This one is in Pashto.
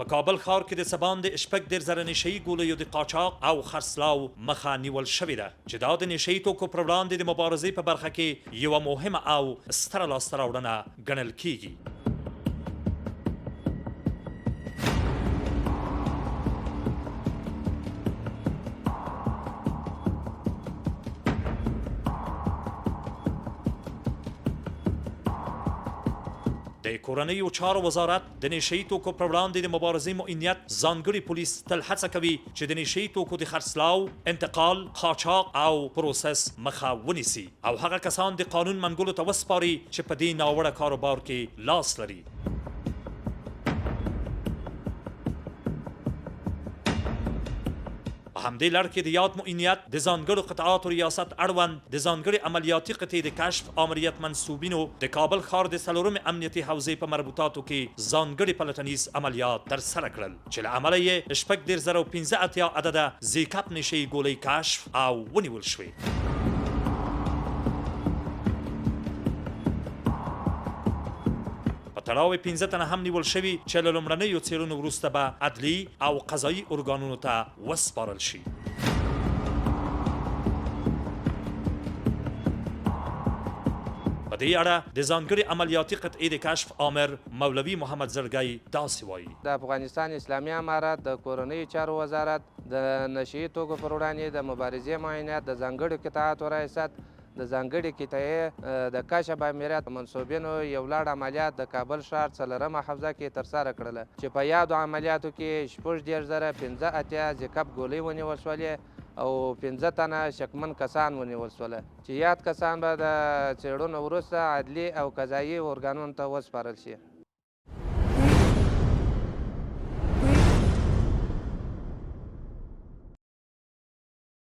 په کابل ښار کې د څه باندې شپږ دېرش زره نشه یي ګولیو د قاچاق او خرڅلاو مخه نیول شوې ده چې دا د نشه یي توکو پر وړاندې د مبارزې په برخه کې یوه مهمه او ستره لاسته راوړنه ګڼل کیږي. د کورنیو چارو وزارت د نشه یي توکو پر وړاندې د مبارزې معینیت ځانګړي پولیس تل هڅه کوي چې د نشه یي توکو د خرڅلاو، انتقال، قاچاق او پروسس مخه ونیسي او هغه کسان د قانون منګولو ته وسپاري چې په دې ناوړه کاروبار کې لاس لري. په همدې لړ کې د یاد معینیت د ځانګړو قطعاتو ریاست اړوند د ځانګړې عملیاتي قطعې د کشف آمریت منصوبینو د کابل ښار د څلورمې امنیتي حوزې په مربوطاتو کې ځانګړي پلټنیز عملیات ترسره کړل چې له امله یې شپږ دېرش زره او پنځه اتیا عدده زیکپ نشه یي ګولۍ کشف او ونیول شوې. تړاو پنځه تنه هم نیول شوي چې له لومړنیو څېړنو وروسته به عدلي او قضایي ارګانونو ته وسپارل شي. په دې اړه د ځانګړي عملیاتي قطعې د کشف آمر مولوي محمد زړګی داسې وایي: د افغانستان اسلامي امارت د کورنیو چارو وزارت د نشه یي توکو پر وړاندې د مبارزې معینیت د ځانګړو قطعاتو ریاست د ځانګړې قطعې د کشف امریت منصوبینو یو لړ عملیات د کابل ښار څلورمه حوزه کې ترسره کړله چې په یادو عملیاتو کې شپږ دېرش زره پنځه اتیا زیکپ ګولۍ ونیول شولې او پنځه تنه شکمن کسان ونیول شوله چې یاد کسان به د څېړنو وروسته عدلي او قضایي ارګانونو ته وسپارل شي.